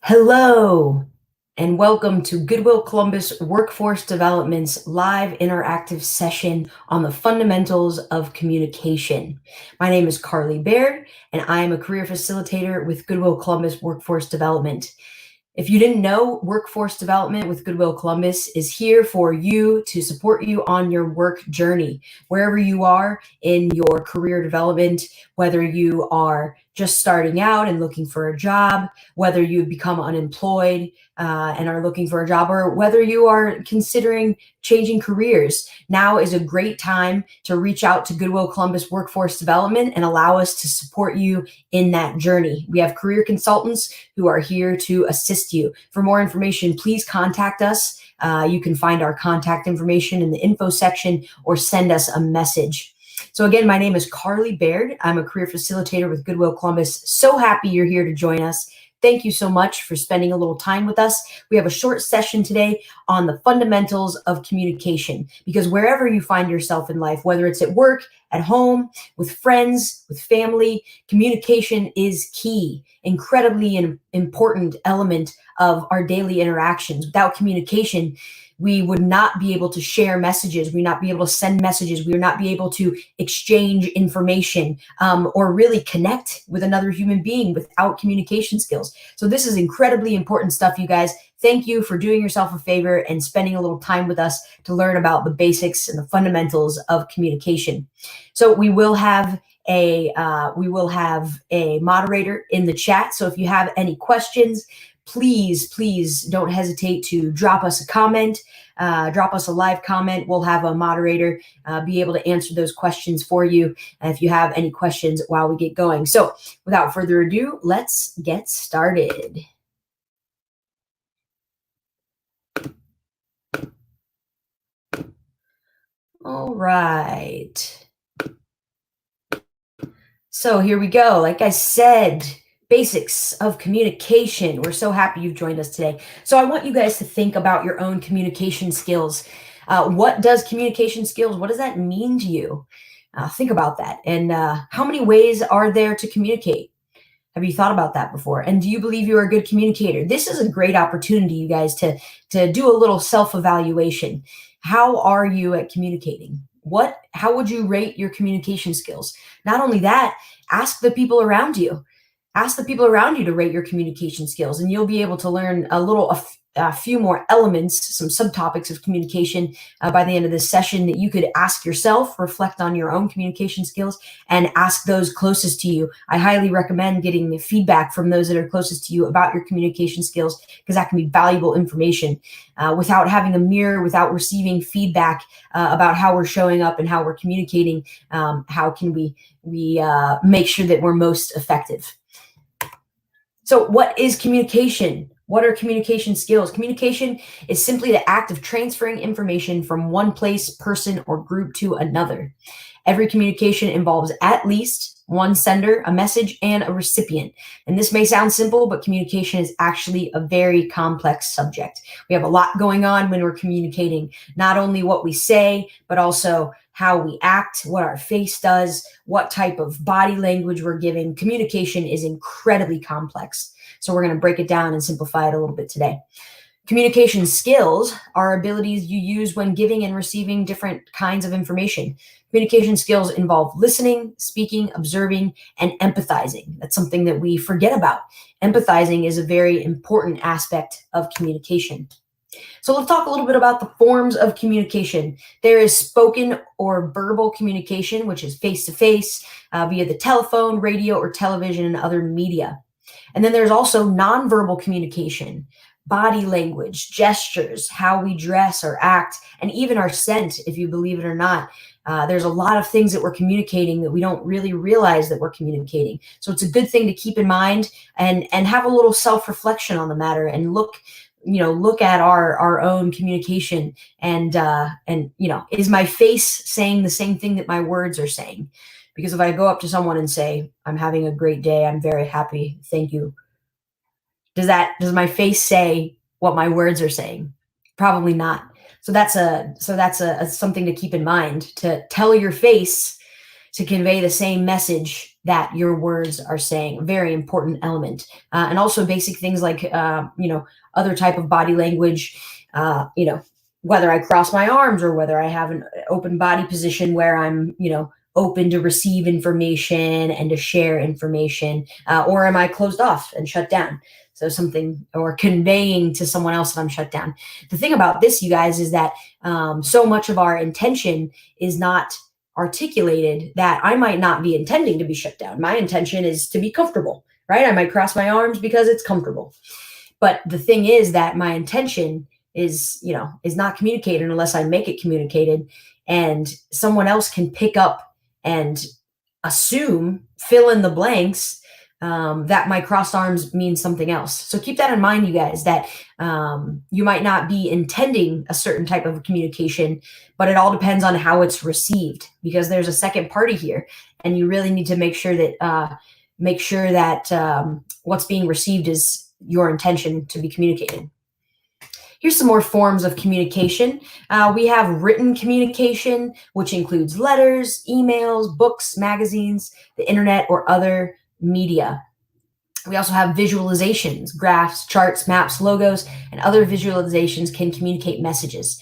Hello, and welcome to Goodwill Columbus Workforce Development's live interactive session on the fundamentals of communication. My name is Carly Baird, and I am a career facilitator with Goodwill Columbus Workforce Development. If you didn't know, Workforce Development with Goodwill Columbus is here for you to support you on your work journey, wherever you are in your career development, whether you are just starting out and looking for a job, whether you've become unemployed and are looking for a job, or whether you are considering changing careers. Now is a great time to reach out to Goodwill Columbus Workforce Development and allow us to support you in that journey. We have career consultants who are here to assist you. For more information, please contact us. You can find our contact information in the info section or send us a message. So again, my name is Carly Baird. I'm a career facilitator with Goodwill Columbus. So happy you're here to join us. Thank you so much for spending a little time with us. We have a short session today on the fundamentals of communication, because wherever you find yourself in life, whether it's at work, at home, with friends, with family, communication is key, incredibly important element of our daily interactions. Without communication, we would not be able to share messages. We would not be able to send messages. We would not be able to exchange information or really connect with another human being without communication skills. So this is incredibly important stuff, you guys. Thank you for doing yourself a favor and spending a little time with us to learn about the basics and the fundamentals of communication. So we will have a moderator in the chat. So if you have any questions, please don't hesitate to drop us a comment, drop us a live comment. We'll have a moderator be able to answer those questions for you if you have any questions while we get going. So without further ado, let's get started. All right. So here we go. Like I said, basics of communication. We're so happy you've joined us today. So I want you guys to think about your own communication skills. What does communication skills, what does that mean to you? Think about that. And how many ways are there to communicate? Have you thought about that before? And do you believe you're a good communicator? This is a great opportunity, you guys, to do a little self-evaluation. How are you at communicating? How would you rate your communication skills? Not only that, ask the people around you. Ask the people around you to rate your communication skills, and you'll be able to learn a few more elements, some subtopics of communication by the end of this session that you could ask yourself, reflect on your own communication skills, and ask those closest to you. I highly recommend getting feedback from those that are closest to you about your communication skills, because that can be valuable information. Without having a mirror, without receiving feedback about how we're showing up and how we're communicating, how can we make sure that we're most effective? So what is communication? What are communication skills? Communication is simply the act of transferring information from one place, person, or group to another. Every communication involves at least one sender, a message, and a recipient. And this may sound simple, but communication is actually a very complex subject. We have a lot going on when we're communicating, not only what we say, but also how we act, what our face does, what type of body language we're giving. Communication is incredibly complex. So we're going to break it down and simplify it a little bit today. Communication skills are abilities you use when giving and receiving different kinds of information. Communication skills involve listening, speaking, observing, and empathizing. That's something that we forget about. Empathizing is a very important aspect of communication. So let's talk a little bit about the forms of communication. There is spoken or verbal communication, which is face-to-face, via the telephone, radio, or television, and other media. And then there's also nonverbal communication, body language, gestures, how we dress or act, and even our scent, if you believe it or not. There's a lot of things that we're communicating that we don't really realize that we're communicating. So it's a good thing to keep in mind and have a little self-reflection on the matter and look at our own communication and is my face saying the same thing that my words are saying? Because if I go up to someone and say, I'm having a great day, I'm very happy, thank you, does my face say what my words are saying? Probably not. So that's something to keep in mind, to tell your face to convey the same message that your words are saying. A very important element. And also basic things like, other type of body language, whether I cross my arms or whether I have an open body position where I'm, open to receive information and to share information, or am I closed off and shut down? So something, or conveying to someone else that I'm shut down. The thing about this, you guys, is that so much of our intention is not articulated, that I might not be intending to be shut down. My intention is to be comfortable, right? I might cross my arms because it's comfortable. But the thing is that my intention is not communicated unless I make it communicated, and someone else can pick up and assume, fill in the blanks, that my crossed arms means something else. So keep that in mind, you guys, that you might not be intending a certain type of communication, but it all depends on how it's received, because there's a second party here, and you really need to make sure that what's being received is your intention to be communicated. Here's some more forms of communication. We have written communication, which includes letters, emails, books, magazines, the internet, or other media. We also have visualizations, graphs, charts, maps, logos, and other visualizations can communicate messages.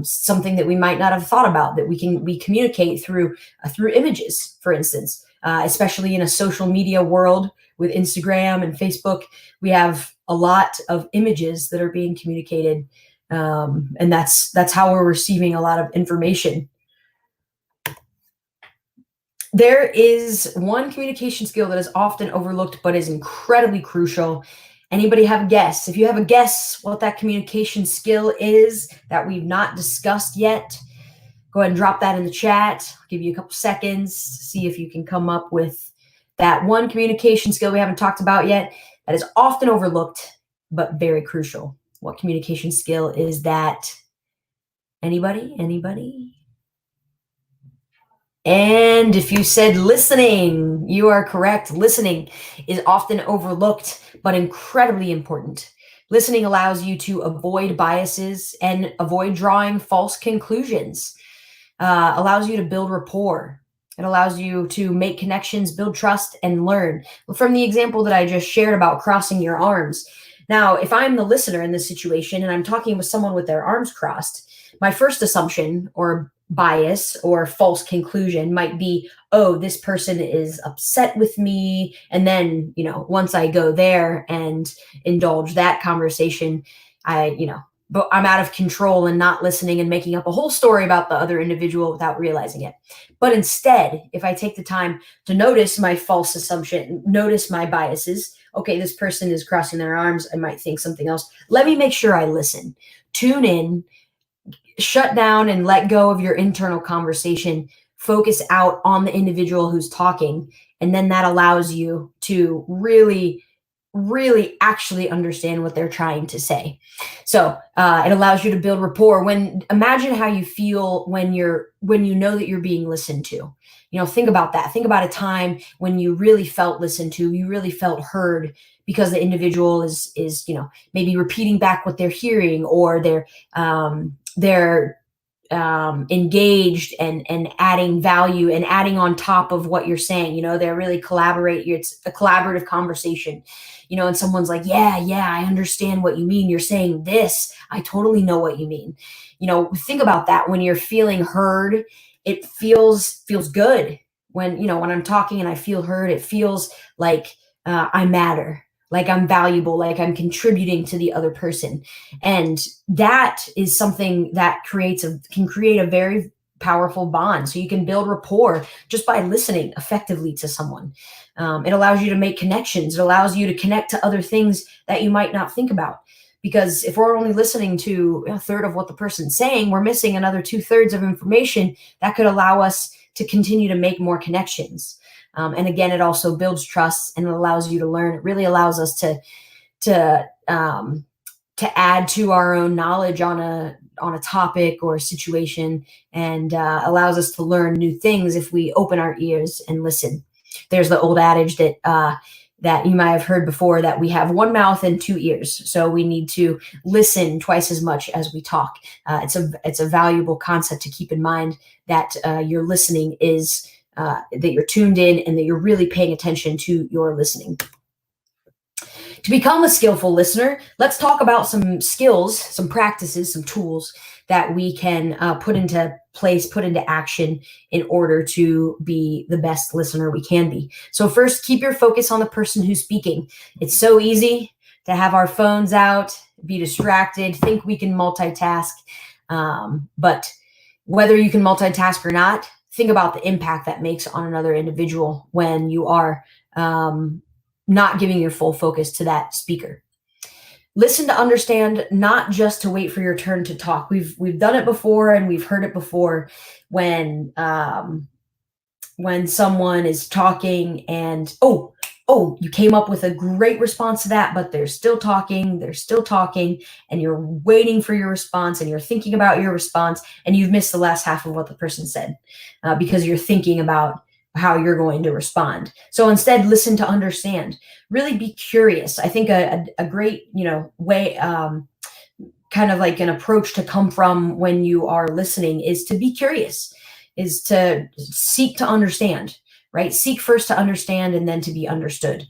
Something that we might not have thought about, that we communicate through images, for instance, especially in a social media world with Instagram and Facebook. We have a lot of images that are being communicated, and that's how we're receiving a lot of information. There is one communication skill that is often overlooked but is incredibly crucial. Anybody have a guess? If you have a guess what that communication skill is that we've not discussed yet, go ahead and drop that in the chat. I'll give you a couple seconds to see if you can come up with that one communication skill we haven't talked about yet that is often overlooked but very crucial. What communication skill is that? Anybody? And if you said listening, you are correct. Listening is often overlooked, but incredibly important. Listening allows you to avoid biases and avoid drawing false conclusions. Allows you to build rapport. It allows you to make connections, build trust, and learn. From the example that I just shared about crossing your arms. Now, if I'm the listener in this situation and I'm talking with someone with their arms crossed, my first assumption or bias or false conclusion might be, oh, this person is upset with me. And then, once I go there and indulge that conversation, but I'm out of control and not listening and making up a whole story about the other individual without realizing it. But instead, if I take the time to notice my false assumption, notice my biases, okay, this person is crossing their arms, I might think something else. Let me make sure I listen. Tune in, shut down, and let go of your internal conversation. Focus out on the individual who's talking. And then that allows you to really actually understand what they're trying to say. So it allows you to build rapport. Imagine how you feel when you know that you're being listened to. Think about that. Think about a time when you really felt listened to, you really felt heard, because the individual is maybe repeating back what they're hearing, or they're engaged and adding value and adding on top of what you're saying. They're really it's a collaborative conversation, and someone's like, yeah, I understand what you mean. You're saying this. I totally know what you mean. Think about that. When you're feeling heard, it feels good. When I'm talking and I feel heard, it feels like I matter, like I'm valuable, like I'm contributing to the other person. And that is something that can create a very powerful bond. So you can build rapport just by listening effectively to someone. It allows you to make connections. It allows you to connect to other things that you might not think about. Because if we're only listening to a third of what the person's saying, we're missing another 2/3 of information that could allow us to continue to make more connections. And again, it also builds trust, and it allows you to learn. It really allows us to add to our own knowledge on a topic or a situation, and allows us to learn new things if we open our ears and listen. There's the old adage that you might have heard before, that we have one mouth and two ears. So we need to listen twice as much as we talk. It's a valuable concept to keep in mind, that your listening is that you're tuned in and that you're really paying attention to your listening. To become a skillful listener, let's talk about some skills, some practices, some tools that we can put into place, put into action in order to be the best listener we can be. So first, keep your focus on the person who's speaking. It's so easy to have our phones out, be distracted, think we can multitask. But whether you can multitask or not, think about the impact that makes on another individual when you are not giving your full focus to that speaker. Listen to understand, not just to wait for your turn to talk. We've done it before and we've heard it before when someone is talking and you came up with a great response to that, but they're still talking, and you're waiting for your response and you're thinking about your response and you've missed the last half of what the person said because you're thinking about how you're going to respond. So instead, listen to understand. Really be curious. I think a great, way, kind of like an approach to come from when you are listening is to be curious, is to seek to understand, right? Seek first to understand and then to be understood.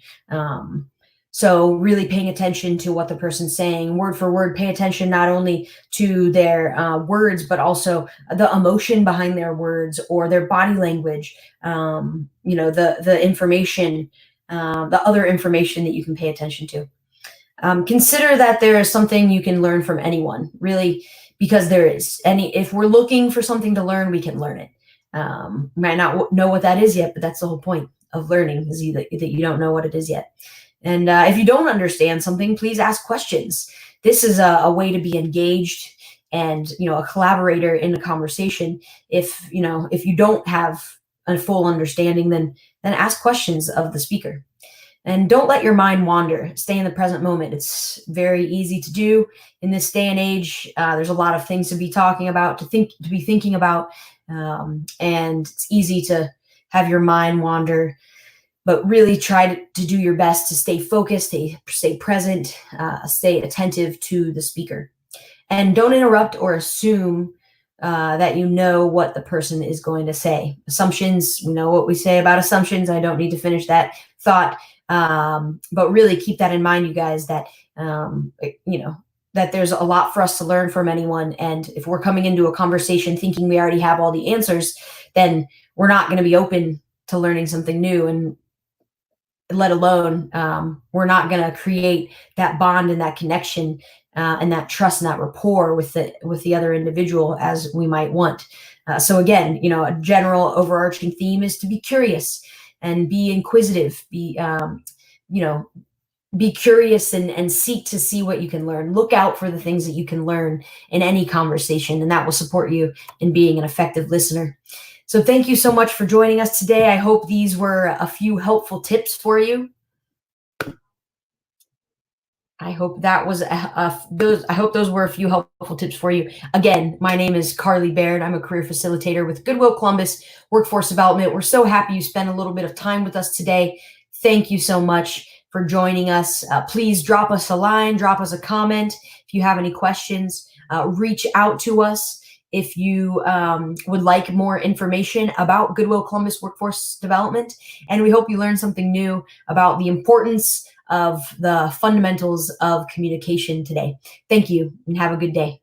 So really paying attention to what the person's saying, word for word, pay attention not only to their words, but also the emotion behind their words or their body language, the information, the other information that you can pay attention to. Consider that there is something you can learn from anyone, really, because there is. If we're looking for something to learn, we can learn it. Might not know what that is yet, but that's the whole point of learning, is that you don't know what it is yet. And if you don't understand something, please ask questions. This is a way to be engaged and, a collaborator in a conversation. If you don't have a full understanding, then ask questions of the speaker. And don't let your mind wander. Stay in the present moment. It's very easy to do in this day and age. There's a lot of things to be talking about, to be thinking about, and it's easy to have your mind wander. But really try to do your best to stay focused, stay present, stay attentive to the speaker. And don't interrupt or assume that you know what the person is going to say. Assumptions, we know what we say about assumptions. I don't need to finish that thought. But really keep that in mind, you guys, that, that there's a lot for us to learn from anyone. And if we're coming into a conversation thinking we already have all the answers, then we're not going to be open to learning something new. And let alone, we're not going to create that bond and that connection and that trust and that rapport with the other individual as we might want. So again, a general overarching theme is to be curious and be inquisitive, be curious and seek to see what you can learn. Look out for the things that you can learn in any conversation, and that will support you in being an effective listener. So thank you so much for joining us today. I hope these were a few helpful tips for you. I hope that was I hope those were a few helpful tips for you. Again, my name is Carly Baird. I'm a career facilitator with Goodwill Columbus Workforce Development. We're so happy you spent a little bit of time with us today. Thank you so much for joining us. Please drop us a line, drop us a comment. If you have any questions, reach out to us. If you would like more information about Goodwill Columbus Workforce Development, and we hope you learned something new about the importance of the fundamentals of communication today. Thank you and have a good day.